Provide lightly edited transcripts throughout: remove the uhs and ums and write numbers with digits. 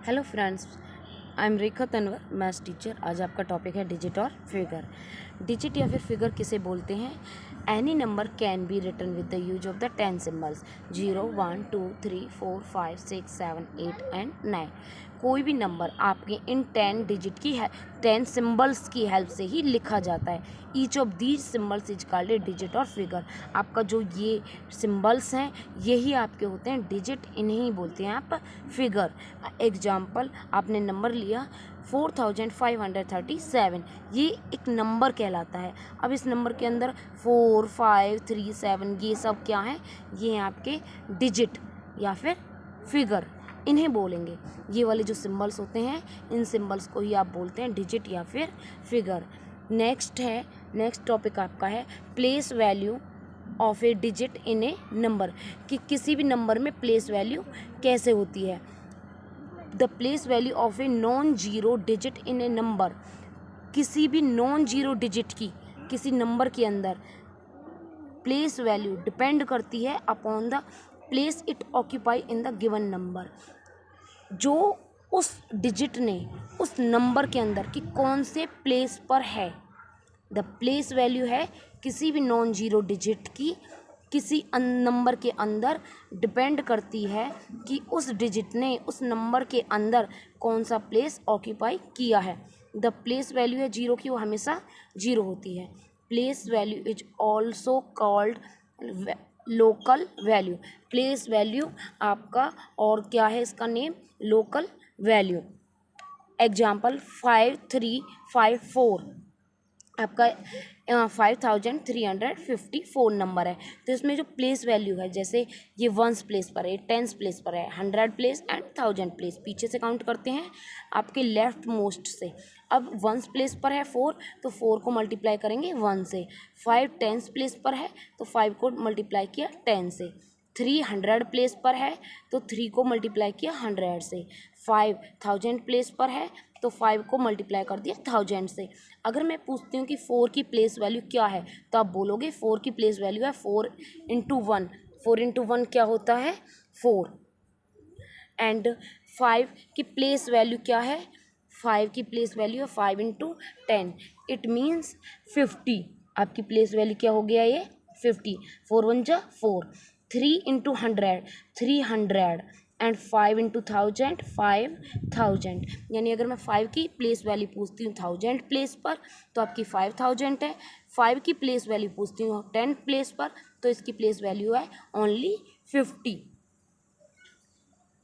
Hello friends, I am Rekha Tanwar, maths teacher. आज आपका topic है डिजिट और फिगर। डिजिट या फिर फिगर किसे बोलते हैं? Any number can be written with the use of the 10 symbols 0, 1, 2, 3, 4, 5, 6, 7, 8 and 9। कोई भी नंबर आपके इन 10 डिजिट की 10 सिम्बल्स की हेल्प से ही लिखा जाता है। Each of these symbols is called a digit और फिगर। आपका जो ये सिम्बल्स हैं यही आपके होते हैं डिजिट, इन्हें ही बोलते हैं आप फिगर। एग्जाम्पल, आपने नंबर लिया 4537, ये एक नंबर कहलाता है। अब इस नंबर के अंदर 4, 5, 3, 7 ये सब क्या हैं? ये हैं आपके डिजिट या फिर फिगर, इन्हें बोलेंगे। ये वाले जो सिंबल्स होते हैं इन सिंबल्स को ही आप बोलते हैं डिजिट या फिर फिगर। नेक्स्ट टॉपिक आपका है place value of A digit in A number, कि किसी भी नंबर में प्लेस वैल्यू कैसे होती है। The place value of a non zero digit in A number, किसी भी नॉन जीरो डिजिट की किसी नंबर के अंदर प्लेस वैल्यू डिपेंड करती है upon the place it occupy in the given number. जो उस डिजिट ने उस नंबर के अंदर कि कौन से प्लेस पर है। द प्लेस वैल्यू है किसी भी नॉन जीरो डिजिट की किसी नंबर के अंदर डिपेंड करती है कि उस डिजिट ने उस नंबर के अंदर कौन सा प्लेस ऑक्यूपाई किया है। द प्लेस वैल्यू है जीरो की, वो हमेशा जीरो होती है। Place value is also called local value. Place value आपका और क्या है इसका नेम? Local value. एग्जाम्पल 5354 आपका 5354 नंबर है, तो इसमें जो प्लेस वैल्यू है, जैसे ये वंस प्लेस पर है, टेंस प्लेस पर है, 100 प्लेस एंड 1000 प्लेस, पीछे से काउंट करते हैं आपके लेफ्ट मोस्ट से। अब वंस प्लेस पर है 4, तो 4 को मल्टीप्लाई करेंगे 1 से। 5 टेंस प्लेस पर है तो 5 को मल्टीप्लाई किया 10 से। 300 प्लेस पर है तो 3 को मल्टीप्लाई किया 100 से। 5000 प्लेस पर है तो 5 को मल्टीप्लाई कर दिया 1000 से। अगर मैं पूछती हूँ कि 4 की प्लेस वैल्यू क्या है, तो आप बोलोगे 4 की प्लेस वैल्यू है 4 इंटू 1। 4 इंटू 1 क्या होता है? 4। एंड 5 की प्लेस वैल्यू क्या है? 5 की प्लेस वैल्यू है 5 इंटू 10, इट मीन्स 50। आपकी प्लेस वैल्यू क्या हो गया? ये 50। 4 1 जा 4। 3 इंटू 100 300 एंड 5 इंटू 1000 5000। यानी अगर मैं 5 की प्लेस वैल्यू पूछती हूँ 1000 प्लेस पर तो आपकी 5000 है। 5 की प्लेस वैल्यू पूछती हूँ 10 प्लेस पर तो इसकी प्लेस वैल्यू है ओनली 50।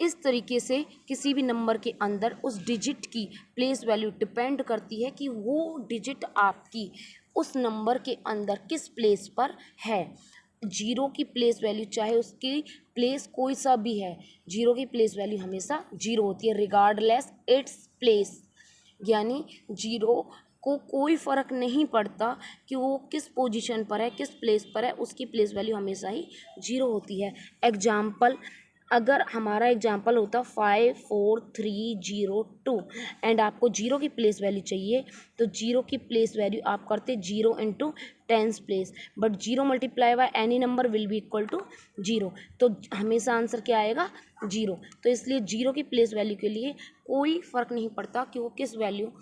इस तरीके से किसी भी नंबर के अंदर उस डिजिट की प्लेस वैल्यू डिपेंड करती है कि वो डिजिट आपकी उस नंबर के अंदर किस प्लेस पर है। जीरो की प्लेस वैल्यू चाहे उसकी प्लेस कोई सा भी है, जीरो की प्लेस वैल्यू हमेशा जीरो होती है रिगार्डलेस इट्स प्लेस। यानी जीरो को कोई फ़र्क नहीं पड़ता कि वो किस पोजीशन पर है, किस प्लेस पर है, उसकी प्लेस वैल्यू हमेशा ही जीरो होती है। एग्जाम्पल, अगर हमारा एग्जाम्पल होता 54302 एंड आपको जीरो की प्लेस वैल्यू चाहिए, तो जीरो की प्लेस वैल्यू आप करते 0 into 10 place, but zero multiply by any number will be equal to zero, तो हमेशा आंसर क्या आएगा? जीरो। तो इसलिए जीरो की प्लेस वैल्यू के लिए कोई फ़र्क नहीं पड़ता कि वो किस वैल्यू,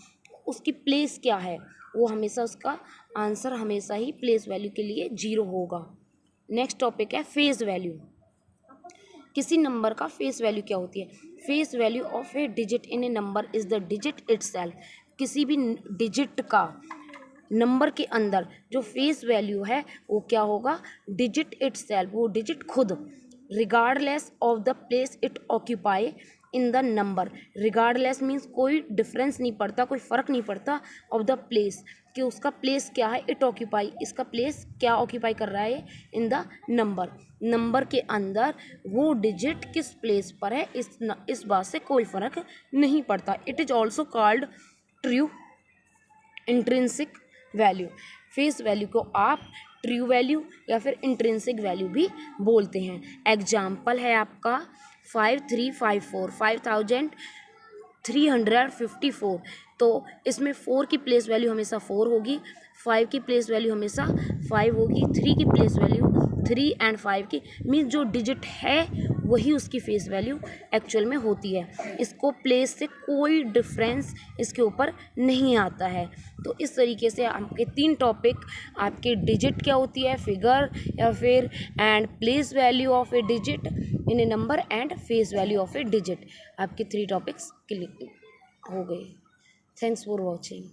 उसकी प्लेस क्या है, वो हमेशा उसका आंसर हमेशा ही प्लेस वैल्यू के लिए जीरो होगा। नेक्स्ट टॉपिक है फेस वैल्यू। किसी नंबर का फेस वैल्यू क्या होती है? Face value of A digit in A number is the digit itself. किसी भी डिजिट का नंबर के अंदर जो फेस वैल्यू है वो क्या होगा? डिजिट इटसेल्फ, वो डिजिट खुद। Regardless of the place it occupy in the number. Regardless means कोई डिफरेंस नहीं पड़ता, कोई फ़र्क नहीं पड़ता ऑफ द प्लेस, कि उसका प्लेस क्या है। इट ऑक्यूपाई, इसका प्लेस क्या ऑक्यूपाई कर रहा है इन द नंबर। नंबर के अंदर वो डिजिट किस प्लेस पर है, इस बात से कोई फ़र्क नहीं पड़ता। It is also called true intrinsic value. Face value को आप ट्रू वैल्यू या फिर इंट्रिंसिक वैल्यू भी बोलते हैं। एग्जाम्पल है आपका 5354 5354, तो इसमें 4 की प्लेस वैल्यू हमेशा 4 होगी, 5 की प्लेस वैल्यू हमेशा 5 होगी, 3 की प्लेस वैल्यू 3 एंड 5 की। मीन्स जो डिजिट है वही उसकी फेस वैल्यू एक्चुअल में होती है। इसको प्लेस से कोई डिफरेंस इसके ऊपर नहीं आता है। तो इस तरीके से आपके 3 टॉपिक, आपके डिजिट क्या होती है, फिगर या फिर and place value of A digit in A number and face value of A digit, आपके 3 टॉपिक्स क्लियर हो गए। Thanks for watching.